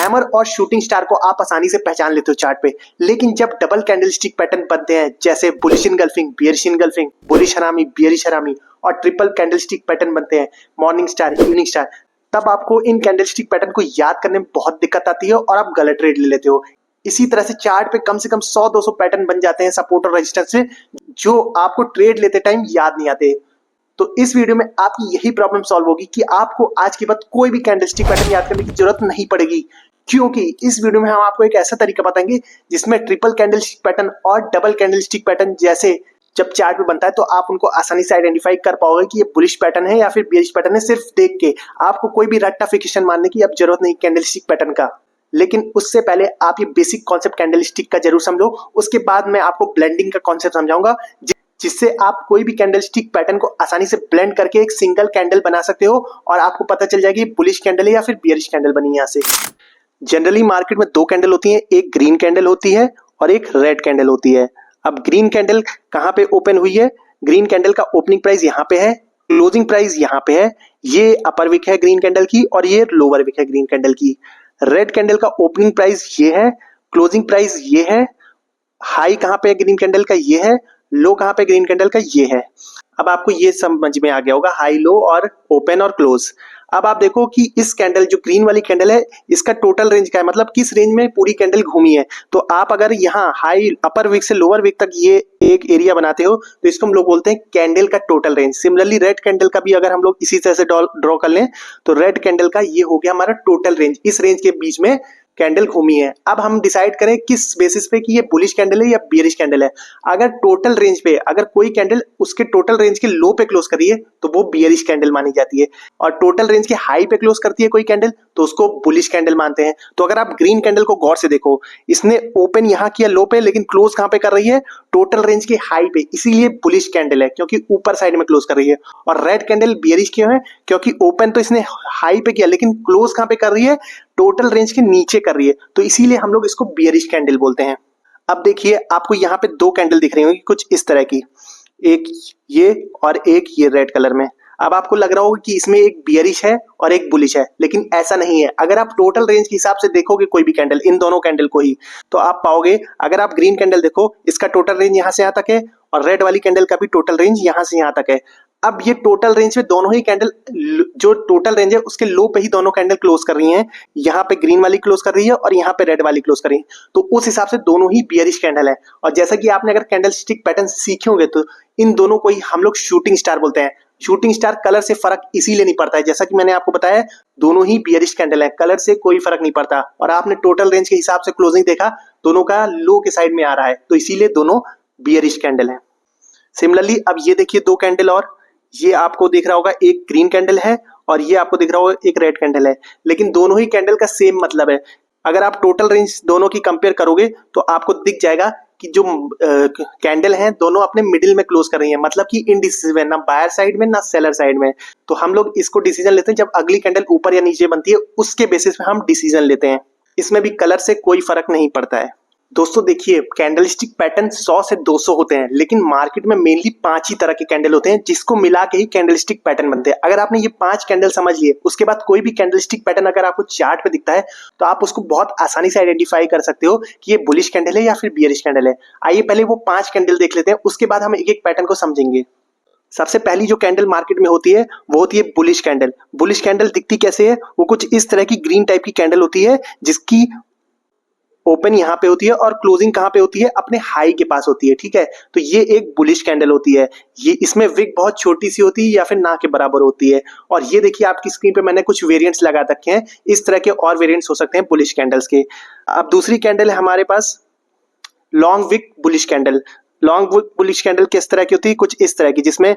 Hammer और shooting star को आप आसानी से पहचान लेते हो चार्ट पे, लेकिन जब डबल कैंडलस्टिक पैटर्न बनते हैं जैसे bullish engulfing, bearish engulfing, bullish हरामी, बियरिश हरामी और ट्रिपल कैंडलस्टिक पैटर्न बनते हैं मॉर्निंग स्टार, इवनिंग स्टार, तब आपको इन कैंडलस्टिक पैटर्न को याद करने में बहुत दिक्कत आती है और आप गलत ट्रेड ले लेते हो। इसी तरह से चार्ट पे कम से कम 100-200 पैटर्न बन जाते हैं सपोर्ट और रेजिस्टेंस से, जो आपको ट्रेड लेते टाइम याद नहीं आते। तो इस वीडियो में आपकी यही प्रॉब्लम सॉल्व होगी कि आपको आज के बाद कोई भी कैंडलस्टिक पैटर्न याद करने की जरूरत नहीं पड़ेगी, क्योंकि इस वीडियो में हम आपको एक ऐसा तरीका बताएंगे जिसमें ट्रिपल कैंडलस्टिक पैटर्न और डबल कैंडलस्टिक पैटर्न जैसे जब चार्ट में बनता है तो आप उनको आसानी से आइडेंटिफाई कर पाओगे कि ये बुलिश पैटर्न है या फिर बियरिश पैटर्न है। सिर्फ देख के आपको कोई भी रट्टाफिकेशन मानने की अब जरूरत नहीं कैंडलस्टिक पैटर्न का। लेकिन उससे पहले आप ये बेसिक कॉन्सेप्ट कैंडलस्टिक का जरूर समझो, उसके बाद मैं आपको ब्लेंडिंग का कॉन्सेप्ट समझाऊंगा जिससे आप कोई भी कैंडलस्टिक पैटर्न को आसानी से ब्लेंड करके एक सिंगल कैंडल बना सकते हो और आपको पता चल जाएगी बुलिश कैंडल है या फिर बियरिश कैंडल बनी यहाँ से। जनरली मार्केट में दो कैंडल होती है, एक ग्रीन कैंडल होती है और एक रेड कैंडल होती है। अब ग्रीन कैंडल कहाँ पे ओपन हुई है? ग्रीन कैंडल का ओपनिंग प्राइस यहाँ पे है, क्लोजिंग प्राइस यहाँ पे है। ये अपर विक है ग्रीन कैंडल की और ये लोअर विक है ग्रीन कैंडल की। रेड कैंडल का ओपनिंग प्राइस ये है, क्लोजिंग प्राइस ये है, हाई कहाँ पे है ग्रीन कैंडल का ये है, लो कहाँ पे ग्रीन कैंडल का ये है। अब आपको ये समझ में आ गया होगा हाई, लो और ओपन और क्लोज। अब आप देखो कि इस कैंडल जो ग्रीन वाली कैंडल है इसका टोटल रेंज क्या है, मतलब किस रेंज में पूरी कैंडल घूमी है। तो आप अगर यहाँ हाई अपर विक से लोअर विक तक ये एक एरिया बनाते हो तो इसको हम लोग बोलते हैं कैंडल का total range. Similarly red candle का भी अगर हम लोग इसी तरह से ड्रॉ कर लें तो रेड कैंडल का ये हो गया हमारा टोटल रेंज, इस रेंज के बीच में कैंडल घूमी है। अब हम डिसाइड करें किस बेसिस पे कि ये बुलिश कैंडल है या बियरिश कैंडल है। अगर टोटल रेंज पे अगर कोई कैंडल उसके टोटल रेंज के लो पे क्लोज करी है तो वो बियरिश कैंडल मानी जाती है, और टोटल रेंज के हाई पे क्लोज करती है कोई कैंडल तो उसको बुलिश कैंडल मानते हैं। तो अगर आप ग्रीन कैंडल को गौर से देखो, इसने ओपन यहाँ किया लो पे, लेकिन क्लोज कहाँ पे कर रही है? टोटल रेंज के हाई पे, इसीलिए बुलिश कैंडल है क्योंकि ऊपर साइड में क्लोज कर रही है। और रेड कैंडल बियरिश क्यों है? क्योंकि ओपन तो इसने हाई पे किया लेकिन क्लोज कहाँ पे कर रही है? टोटल रेंज के नीचे कर रही है, तो इसीलिए हम लोग इसको बियरिश कैंडल बोलते हैं। अब देखिए आपको यहाँ पे दो कैंडल दिख रही होंगी कुछ इस तरह की, एक ये और एक ये रेड कलर में। अब आपको लग रहा होगा कि इसमें एक बियरिश है और एक बुलिश है, लेकिन ऐसा नहीं है। अगर आप टोटल रेंज के हिसाब से देखोगे कोई भी कैंडल, इन दोनों कैंडल को ही, तो आप पाओगे अगर आप ग्रीन कैंडल देखो इसका टोटल रेंज यहाँ से यहाँ तक है और रेड वाली कैंडल का भी टोटल रेंज यहाँ से यहाँ तक है। अब ये टोटल रेंज में दोनों ही कैंडल, जो टोटल रेंज है उसके लो पे ही दोनों कैंडल क्लोज कर रही हैं। यहाँ पे ग्रीन वाली क्लोज कर रही है और यहाँ पे रेड वाली क्लोज कर रही है, तो उस हिसाब से दोनों ही बियरिश कैंडल है। और जैसा कि आपने अगर कैंडलस्टिक पैटर्न सीखे होंगे तो इन दोनों को ही हम लोग शूटिंग स्टार बोलते हैं। शूटिंग स्टार कलर से फर्क इसीलिए नहीं पड़ता है, जैसा कि मैंने आपको बताया दोनों ही बियरिश कैंडल है, कलर से कोई फर्क नहीं पड़ता। और आपने टोटल रेंज के हिसाब से क्लोजिंग देखा, दोनों का लो के साइड में आ रहा है, तो इसीलिए दोनों बियरिश कैंडल है। सिमिलरली अब ये देखिए दो कैंडल, और ये आपको दिख रहा होगा एक ग्रीन कैंडल है और ये आपको दिख रहा होगा एक रेड कैंडल है, लेकिन दोनों ही कैंडल का सेम मतलब है। अगर आप टोटल रेंज दोनों की कंपेयर करोगे तो आपको दिख जाएगा कि जो कैंडल हैं दोनों अपने मिडिल में क्लोज कर रही हैं, मतलब कि इनडिसिसिव है, ना बायर साइड में ना सेलर साइड में। तो हम लोग इसको डिसीजन लेते हैं जब अगली कैंडल ऊपर या नीचे बनती है, उसके बेसिस पे हम डिसीजन लेते हैं। इसमें भी कलर से कोई फर्क नहीं पड़ता है। दोस्तों देखिए कैंडलस्टिक पैटर्न 100 से 200 होते हैं, लेकिन मार्केट में मेनली 5 ही तरह के कैंडल होते हैं जिसको मिला के ही कैंडलस्टिक पैटर्न बनते हैं। अगर आपने ये 5 कैंडल समझ लिए, उसके बाद कोई भी कैंडलस्टिक पैटर्न अगर आपको चार्ट पे दिखता है तो आप उसको बहुत आसानी से आइडेंटिफाई कर सकते हो कि ये बुलिश कैंडल है या फिर बियरिश कैंडल है। आइए पहले वो 5 कैंडल देख लेते हैं, उसके बाद हम एक एक पैटर्न को समझेंगे। सबसे पहली जो कैंडल मार्केट में होती है वो होती है बुलिश कैंडल। बुलिश कैंडल दिखती कैसे है? वो कुछ इस तरह की ग्रीन टाइप की कैंडल होती है जिसकी ओपन यहाँ पे होती है और क्लोजिंग कहाँ पे होती है? अपने हाई के पास होती है, ठीक है। तो ये एक बुलिश कैंडल होती है। ये इसमें विक बहुत छोटी सी होती है या फिर ना के बराबर होती है। और ये देखिए आपकी स्क्रीन पे मैंने कुछ वेरिएंट्स लगा रखे हैं, इस तरह के और वेरिएंट्स हो सकते हैं बुलिश कैंडल्स के। अब दूसरी कैंडल है हमारे पास long wick bullish candle. Long wick bullish candle किस तरह की होती है? कुछ इस तरह की, जिसमें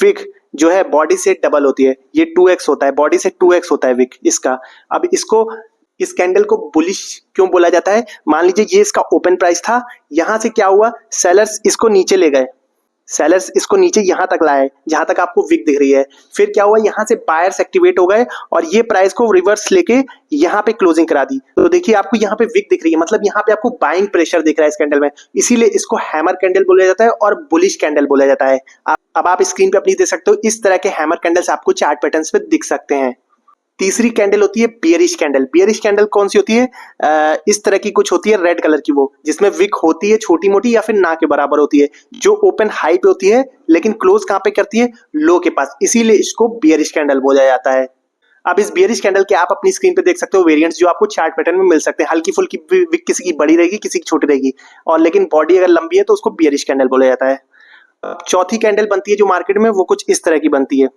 विक जो है बॉडी से डबल होती है। ये 2x होता है, बॉडी से 2x होता है विक इसका। अब इस कैंडल को बुलिश क्यों बोला जाता है? मान लीजिए ये इसका ओपन प्राइस था, यहां से क्या हुआ, सेलर्स इसको नीचे ले गए, सेलर्स इसको नीचे यहां तक लाए जहां तक आपको विक दिख रही है। फिर क्या हुआ, यहां से बायर्स एक्टिवेट हो गए और ये प्राइस को रिवर्स लेके यहां पे क्लोजिंग करा दी। तो देखिए आपको यहां पे विक दिख रही है, मतलब यहां पे आपको बाइंग प्रेशर दिख रहा है इस कैंडल में, इसीलिए इसको हैमर कैंडल बोला जाता है और बुलिश कैंडल बोला जाता है। अब आप स्क्रीन पे अपनी देख सकते हो, इस तरह के हैमर कैंडल्स आपको चार्ट पैटर्न्स पे दिख सकते हैं। तीसरी कैंडल होती है बियरिश कैंडल। बियरिश कैंडल कौन सी होती है? इस तरह की कुछ होती है रेड कलर की, वो जिसमें विक होती है छोटी मोटी या फिर ना के बराबर होती है, जो ओपन हाई पे होती है लेकिन क्लोज कहाँ पे करती है? लो के पास, इसीलिए इसको बियरिश कैंडल बोला जाता है। अब इस बियरिश कैंडल के आप अपनी स्क्रीन पे देख सकते हो वेरिएंट्स जो आपको चार्ट पैटर्न में मिल सकते हैं। हल्की फुल्की विक किसी की बड़ी रहेगी, किसी की छोटी रहेगी, और लेकिन बॉडी अगर लंबी है तो उसको बियरिश कैंडल बोला जाता है। चौथी कैंडल बनती है जो मार्केट में, वो कुछ इस तरह की बनती है,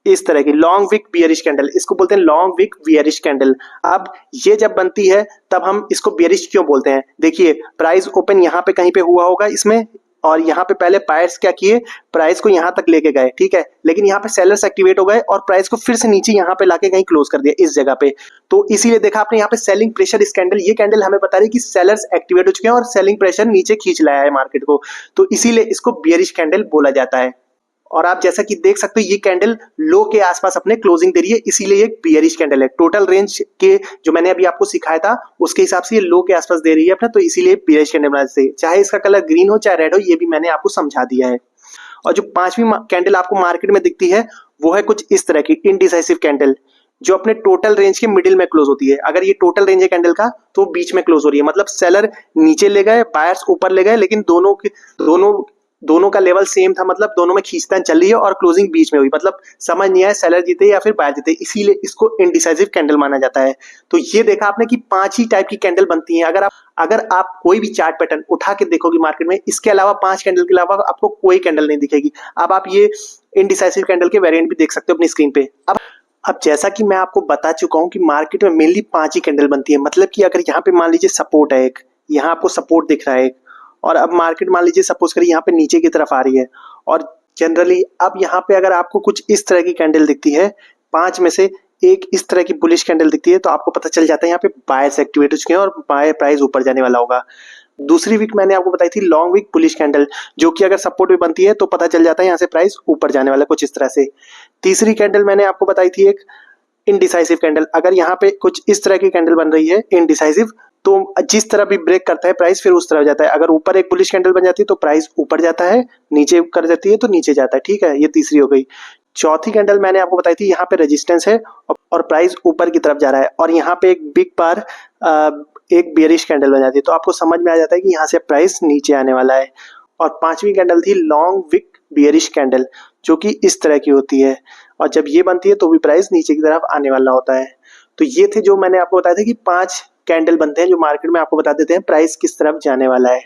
इस तरह की लॉन्ग विक बियरिश कैंडल, इसको बोलते हैं लॉन्ग विक बियरिश कैंडल। अब ये जब बनती है तब हम इसको बियरिश क्यों बोलते हैं? देखिए प्राइस ओपन यहाँ पे कहीं पे हुआ होगा इसमें, और यहाँ पे पहले बायर्स क्या किए, प्राइस को यहाँ तक लेके गए, ठीक है, लेकिन यहाँ पे सेलर्स एक्टिवेट हो गए और प्राइस को फिर से नीचे यहाँ पे लाके कहीं क्लोज कर दिया इस जगह पे। तो इसीलिए देखा आपने यहाँ पे सेलिंग प्रेशर, इस कैंडल, ये कैंडल हमें बता रही है कि सेलर्स एक्टिवेट हो चुके हैं और सेलिंग प्रेशर नीचे खींच लाया है मार्केट को, तो इसीलिए इसको बियरिश कैंडल बोला जाता है। और आप जैसा कि देख सकते हो ये कैंडल लो के आसपास अपने क्लोजिंग दे रही है, इसीलिए ये बियरिश कैंडल है। टोटल रेंज के जो मैंने अभी आपको सिखाया था उसके हिसाब से ये लो के आसपास दे रही है अपना, तो इसीलिए बियरिश कैंडल बना देते हैं। चाहे इसका कलर ग्रीन हो चाहे रेड हो, ये भी मैंने आपको समझा दिया है। और जो पांचवी कैंडल आपको मार्केट में दिखती है वो है कुछ इस तरह की इनडिसाइसिव कैंडल, जो अपने टोटल रेंज के मिडिल में क्लोज होती है। अगर ये टोटल रेंज है कैंडल का तो बीच में क्लोज हो रही है, मतलब सेलर नीचे ले गए, बायर्स ऊपर ले गए, लेकिन दोनों का लेवल सेम था, मतलब दोनों में खींचतान चल रही है और क्लोजिंग बीच में हुई, मतलब समझ नहीं आया सेलर जीते या फिर बायर जीते, इसीलिए इसको इनडिसाइसिव कैंडल माना जाता है। तो ये देखा आपने कि 5 ही टाइप की कैंडल बनती हैं। अगर आप कोई भी चार्ट पैटर्न उठा के देखोगे मार्केट में, इसके अलावा 5 कैंडल के अलावा आपको कोई कैंडल नहीं दिखेगी। अब आप ये इनडिसाइसिव कैंडल के वेरिएंट भी देख सकते हो अपनी स्क्रीन पे। अब जैसा कि मैं आपको बता चुका हूं कि मार्केट में मेनली 5 ही कैंडल बनती है, मतलब कि अगर यहाँ पे मान लीजिए सपोर्ट है एक, यहाँ आपको सपोर्ट दिख रहा है एक, और अब मार्केट मान लीजिए सपोज करिए यहाँ पे नीचे की तरफ आ रही है, और जनरली अब यहाँ पे अगर आपको कुछ इस तरह की कैंडल दिखती है, 5 में से एक इस तरह की बुलिश कैंडल दिखती है, तो आपको पता चल जाता है यहाँ पे बायर्स एक्टिवेट हो चुके हैं और बाय प्राइस ऊपर जाने वाला होगा। दूसरी वीक मैंने आपको बताई थी लॉन्ग वीक बुलिश कैंडल, जो कि अगर सपोर्ट भी बनती है तो पता चल जाता है यहाँ से प्राइस ऊपर जाने वाला, कुछ इस तरह से। तीसरी कैंडल मैंने आपको बताई थी एक इनडिसाइसिव कैंडल, अगर यहाँ पे कुछ इस तरह की कैंडल बन रही है इनडिसाइसिव, तो जिस तरह भी ब्रेक करता है प्राइस फिर उस तरफ जाता है। अगर ऊपर एक बुलिश कैंडल बन जाती है तो प्राइस ऊपर जाता है, नीचे कर जाती है तो नीचे जाता है, ठीक है, ये तीसरी हो गई। चौथी कैंडल मैंने आपको बताई थी यहाँ पे रेजिस्टेंस है और प्राइस ऊपर की तरफ जा रहा है, और यहाँ पे एक बिग बार एक बियरिश कैंडल बन जाती है, तो आपको समझ में आ जाता है कि यहाँ से प्राइस नीचे आने वाला है। और पांचवी कैंडल थी लॉन्ग विक बियरिश कैंडल, जो कि इस तरह की होती है, और जब ये बनती है तो भी प्राइस नीचे की तरफ आने वाला होता है। तो ये थे जो मैंने आपको बताया था कि 5 कैंडल बनते हैं जो मार्केट में आपको बता देते हैं प्राइस किस तरफ जाने वाला है।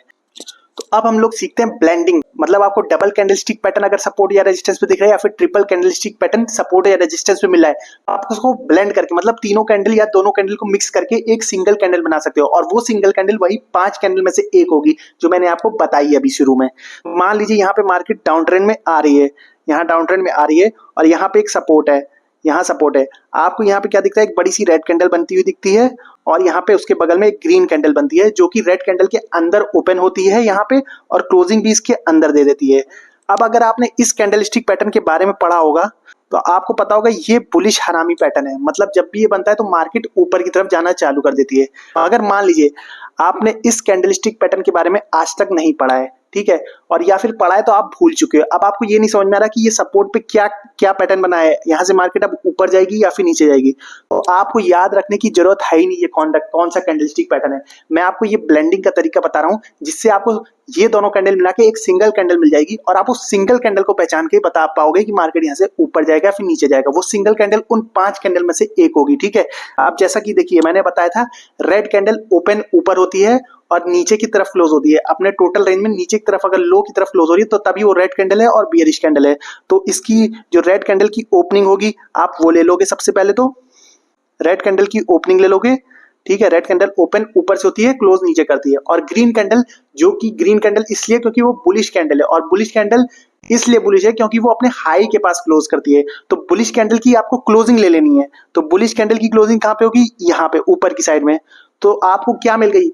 तो अब हम लोग सीखते हैं ब्लेंडिंग, मतलब आपको डबल कैंडलस्टिक पैटर्न अगर सपोर्ट या रेजिस्टेंस पे दिख रहा है, या फिर ट्रिपल कैंडलस्टिक पैटर्न सपोर्ट या रेजिस्टेंस पे मिल रहा है, आप उसको ब्लेंड करके, मतलब तीनों कैंडल या दोनों कैंडल को मिक्स करके एक सिंगल कैंडल बना सकते हो, और वो सिंगल कैंडल वही 5 कैंडल में से एक होगी जो मैंने आपको बताई अभी शुरू में। मान लीजिए यहाँ पे मार्केट डाउन ट्रेंड में आ रही है, यहाँ डाउन ट्रेंड में आ रही है, और यहाँ पे एक सपोर्ट है, यहाँ सपोर्ट है, आपको यहाँ पे क्या दिखता है, एक बड़ी सी रेड कैंडल बनती हुई दिखती है, और यहाँ पे उसके बगल में एक ग्रीन कैंडल बनती है जो कि रेड कैंडल के अंदर ओपन होती है यहाँ पे, और क्लोजिंग भी इसके अंदर दे देती है। अब अगर आपने इस कैंडलस्टिक पैटर्न के बारे में पढ़ा होगा तो आपको पता होगा ये बुलिश हरामी पैटर्न है, मतलब जब भी ये बनता है तो मार्केट ऊपर की तरफ जाना चालू कर देती है। अगर मान लीजिए आपने इस कैंडलस्टिक पैटर्न के बारे में आज तक नहीं पढ़ा है, ठीक है, और या फिर पढ़ा है तो आप भूल चुके हो, अब आपको ये नहीं समझ में आ रहा कि ये सपोर्ट पे क्या क्या पैटर्न बना है, यहाँ से मार्केट अब ऊपर जाएगी या फिर नीचे जाएगी, तो आपको याद रखने की जरूरत है ही नहीं ये कौन सा कैंडलस्टिक पैटर्न है। मैं आपको ये ब्लेंडिंग का तरीका बता रहा हूँ जिससे आपको ये दोनों कैंडल मिला के एक सिंगल कैंडल मिल जाएगी, और आप उस सिंगल कैंडल को पहचान के बता पाओगे कि मार्केट यहाँ से ऊपर जाएगा फिर नीचे जाएगा। वो सिंगल कैंडल उन 5 कैंडल में से एक होगी, ठीक है। आप जैसा कि देखिए मैंने बताया था रेड कैंडल ओपन ऊपर होती है और नीचे की तरफ क्लोज होती है, अपने टोटल रेंज में नीचे की तरफ अगर लो की तरफ क्लोज हो रही है तो तभी वो रेड कैंडल है और बियरिश कैंडल है। तो इसकी जो रेड कैंडल की ओपनिंग होगी आप वो ले लोगे, सबसे पहले तो रेड कैंडल की ओपनिंग ले लोगे, ठीक है। रेड कैंडल ओपन ऊपर से होती है, क्लोज नीचे करती है। और ग्रीन कैंडल, जो कि ग्रीन कैंडल इसलिए क्योंकि वो बुलिश कैंडल है, और बुलिश कैंडल इसलिए बुलिश है क्योंकि वो अपने हाई के पास क्लोज करती है, तो बुलिश कैंडल की आपको क्लोजिंग ले लेनी है। तो बुलिश कैंडल की क्लोजिंग कहाँ पे होगी, यहाँ पे ऊपर की साइड में। तो आपको क्या मिल गई,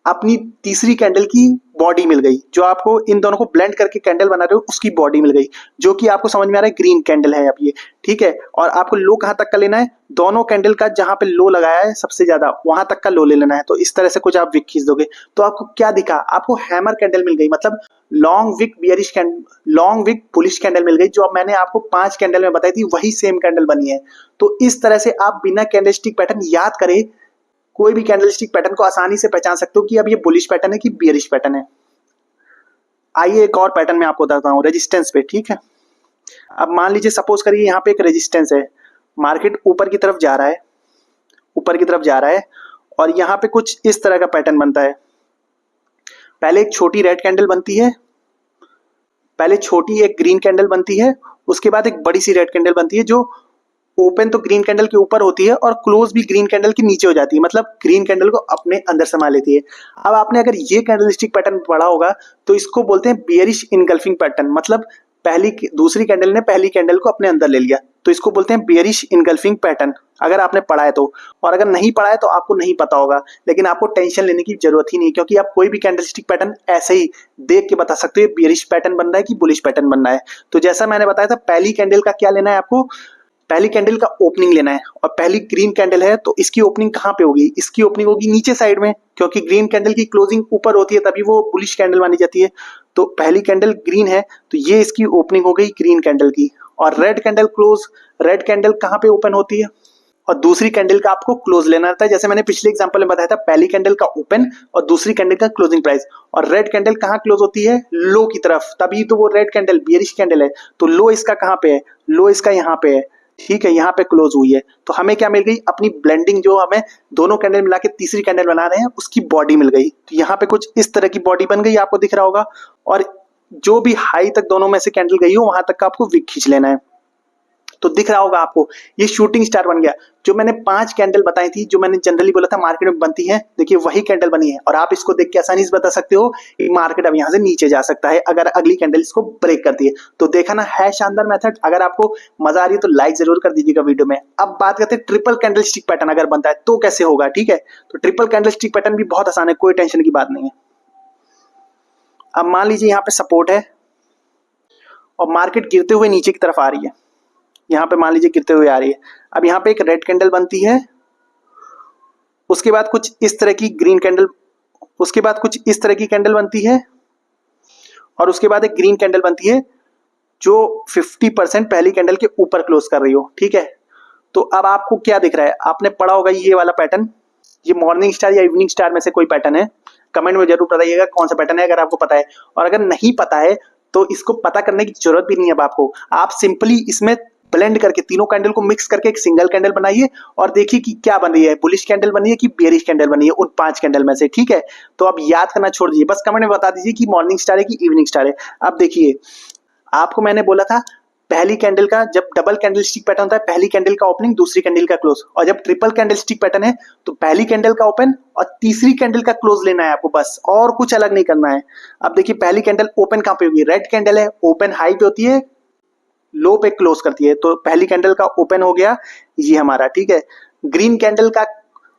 अपनी तीसरी कैंडल की बॉडी मिल गई, जो आपको इन दोनों को ब्लेंड करके कैंडल बना रहे हो उसकी बॉडी मिल गई, जो कि आपको समझ में आ रहा है ग्रीन कैंडल है अब ये, ठीक है। और आपको लो कहां तक का लेना है, दोनों कैंडल का जहां पे लो लगाया है सबसे ज्यादा वहां तक का लो ले लेना है। तो इस तरह से कुछ आप विक खींच दोगे तो आपको क्या दिखा, आपको हैमर कैंडल मिल गई, मतलब long wick bearish candle, long wick bullish candle मिल गई, जो अब मैंने आपको 5 कैंडल में बताई थी वही सेम कैंडल बनी है। तो इस तरह से आप बिना कैंडलस्टिक पैटर्न याद करे कोई भी कैंडलस्टिक पैटर्न को आसानी से पहचान सकते हो कि अब ये बुलिश पैटर्न है कि बियरिश पैटर्न है। आइए एक और पैटर्न में आपको बताता हूँ रेजिस्टेंस पे, ठीक है। अब मान लीजिए सपोज करिए यहाँ पे एक रेजिस्टेंस है, मार्केट ऊपर की तरफ जा रहा है, ऊपर की तरफ जा रहा है और यहाँ पे कुछ इस तरह का पैटर्न बनता है। पहले एक छोटी रेड कैंडल बनती है, पहले छोटी एक ग्रीन कैंडल बनती है, उसके बाद एक बड़ी सी रेड कैंडल बनती है जो ओपन तो ग्रीन कैंडल के ऊपर होती है और क्लोज भी ग्रीन कैंडल के नीचे हो जाती है, मतलब ग्रीन कैंडल को अपने अंदर समा लेती है। अब आपने अगर ये कैंडलस्टिक पैटर्न पढ़ा होगा तो इसको बोलते हैं बियरिश इनगल्फिंग पैटर्न, मतलब दूसरी कैंडल ने पहली कैंडल को अपने अंदर ले लिया, तो इसको बोलते हैं बियरिश इनगल्फिंग पैटर्न, अगर आपने पढ़ा है तो। और अगर नहीं पढ़ा है तो आपको नहीं पता होगा, लेकिन आपको टेंशन लेने की जरूरत ही नहीं, क्योंकि आप कोई भी कैंडलस्टिक पैटर्न ऐसे ही देख के बता सकते हो बियरिश पैटर्न बन रहा है कि बुलिश पैटर्न बन रहा है। तो जैसा मैंने बताया था, पहली कैंडल का क्या लेना है आपको, पहली कैंडल का ओपनिंग लेना है। और पहली ग्रीन कैंडल है तो इसकी ओपनिंग कहां पे होगी, इसकी ओपनिंग होगी नीचे साइड में, क्योंकि ग्रीन कैंडल की क्लोजिंग ऊपर होती है तभी वो बुलिश कैंडल मानी जाती है। तो पहली कैंडल ग्रीन है तो ये इसकी ओपनिंग हो गई ग्रीन कैंडल की। और red candle close, red candle कहां पे ओपन होती है और दूसरी कैंडल का आपको क्लोज लेना रहता है। जैसे मैंने पिछले एग्जांपल में बताया था, पहली कैंडल का ओपन और दूसरी कैंडल का क्लोजिंग प्राइस। और रेड कैंडल कहां क्लोज होती है, लो की तरफ, तभी तो वो रेड कैंडल बियरिश कैंडल है। तो लो इसका कहां पे है, लो इसका यहाँ पे है, ठीक है, यहाँ पे क्लोज हुई है। तो हमें क्या मिल गई, अपनी ब्लेंडिंग, जो हमें दोनों कैंडल मिला के तीसरी कैंडल बना रहे हैं उसकी बॉडी मिल गई। तो यहाँ पे कुछ इस तरह की बॉडी बन गई, आपको दिख रहा होगा। और जो भी हाई तक दोनों में से कैंडल गई हो वहां तक का आपको विक खींच लेना है। तो दिख रहा होगा आपको ये शूटिंग स्टार बन गया। जो मैंने 5 कैंडल बताई थी, जो मैंने जनरली बोला था मार्केट में बनती है, देखिए वही कैंडल बनी है। और आप इसको देख के आसानी से बता सकते हो कि मार्केट अब यहाँ से नीचे जा सकता है अगर अगली कैंडल इसको ब्रेक करती है। तो देखा ना, है शानदार मेथड। अगर आपको मजा आ रही है तो लाइक जरूर कर दीजिएगा वीडियो में। अब बात करते हैं ट्रिपल कैंडल स्टिक पैटर्न अगर बनता है तो कैसे होगा, ठीक है। तो ट्रिपल कैंडल स्टिक पैटर्न भी बहुत आसान है, कोई टेंशन की बात नहीं है। अब मान लीजिए यहाँ पे सपोर्ट है और मार्केट गिरते हुए नीचे की तरफ आ रही है, यहाँ पे मान लीजिए गिरते हुए आ रही है। अब यहाँ पे एक रेड कैंडल बनती है, उसके बाद कुछ इस तरह की ग्रीन कैंडल, उसके बाद कुछ इस तरह की कैंडल बनती है और उसके बाद एक ग्रीन कैंडल बनती है जो 50% पहली कैंडल के ऊपर क्लोज कर रही हो, ठीक है। तो अब आपको क्या दिख रहा है, आपने पढ़ा होगा ये वाला पैटर्न, ये मॉर्निंग स्टार या इवनिंग स्टार में से कोई पैटर्न है। कमेंट में जरूर बताइएगा कौन सा पैटर्न है अगर आपको पता है। और अगर नहीं पता है तो इसको पता करने की जरूरत भी नहीं है अब आपको, आप सिंपली इसमें ब्लेंड करके तीनों कैंडल को मिक्स करके एक सिंगल कैंडल बनाइए और देखिए कि क्या बन रही है, बुलिश कैंडल बनी है कि बेरिश कैंडल बनी है उन 5 कैंडल में से, ठीक है। तो अब याद करना छोड़ दीजिए, बस कमेंट में बता दीजिए कि मॉर्निंग स्टार है कि इवनिंग स्टार है। अब देखिए, आपको मैंने बोला था पहली कैंडल का, जब डबल कैंडल स्टिक पैटर्न होता है पहली कैंडल का ओपनिंग दूसरी कैंडल का क्लोज, और जब ट्रिपल कैंडल स्टिक पैटर्न है तो पहली कैंडल का ओपन और तीसरी कैंडल का क्लोज लेना है आपको, बस और कुछ अलग नहीं करना है। अब देखिए पहली कैंडल ओपन कहां पे होगी, रेड कैंडल है, ओपन हाई पे होती है, लो पे क्लोज करती है। तो पहली कैंडल का ओपन हो गया ये हमारा, ठीक है। ग्रीन कैंडल का,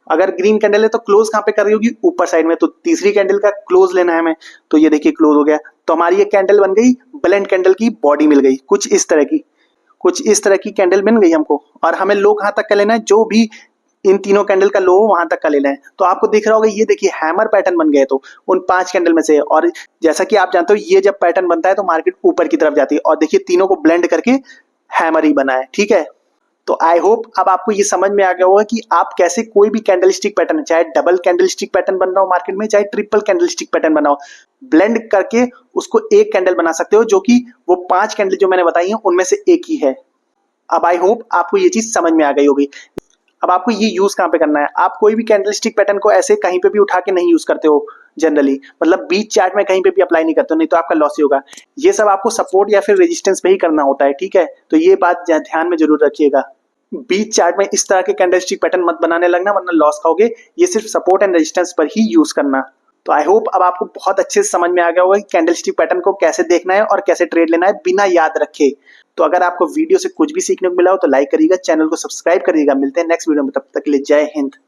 अगर ग्रीन कैंडल है तो क्लोज कहां पे कर रही होगी, ऊपर साइड में, तो तीसरी कैंडल का क्लोज लेना है हमें। तो ये देखिए क्लोज हो गया, तो हमारी ये कैंडल बन गई, ब्लेंड कैंडल की बॉडी मिल गई, कुछ इस तरह की, कुछ इस तरह की कैंडल बन गई हमको। और हमें लो कहां तक का लेना है, जो भी इन तीनों कैंडल का लो वहां तक का लेना है। तो आपको दिख रहा होगा ये देखिए हैमर पैटर्न बन गए तो उन 5 कैंडल में से। और जैसा कि आप जानते हो ये जब पैटर्न बनता है तो मार्केट ऊपर की तरफ जाती है, और देखिए तीनों को ब्लेंड करके हैमर ही बना है, ठीक है। तो आई होप अब आपको ये समझ में आ गया होगा कि आप कैसे कोई भी कैंडलस्टिक पैटर्न, चाहे डबल कैंडलस्टिक पैटर्न बन रहा हो मार्केट में, चाहे ट्रिपल कैंडलस्टिक पैटर्न बना हो, ब्लेंड करके उसको एक कैंडल बना सकते हो, जो कि वो 5 कैंडल जो मैंने बताई हैं उनमें से एक ही है। अब आई होप आपको ये चीज समझ में आ गई होगी। अब आपको ये यूज कहां पे करना है, आप कोई भी कैंडलस्टिक पैटर्न को ऐसे कहीं पे भी उठा के नहीं यूज करते हो जनरली, मतलब बीच चार्ट में कहीं पे भी अप्लाई नहीं करते हो, नहीं तो आपका लॉस ही होगा। ये सब आपको सपोर्ट या फिर रेजिस्टेंस पे ही करना होता है, ठीक है। तो ये बात ध्यान में जरूर रखिएगा, बीच चार्ट में इस तरह के कैंडलस्टिक पैटर्न मत बनाने लगना वरना लॉस खाओगे। ये सिर्फ सपोर्ट एंड रेजिस्टेंस पर ही यूज करना। तो आई होप अब आपको बहुत अच्छे से समझ में आ गया होगा कि कैंडलस्टिक पैटर्न को कैसे देखना है और कैसे ट्रेड लेना है बिना याद रखे। तो अगर आपको वीडियो से कुछ भी सीखने को मिला हो तो लाइक करिएगा, चैनल को सब्सक्राइब करिएगा। मिलते हैं नेक्स्ट वीडियो में, तब तक के लिए जय हिंद।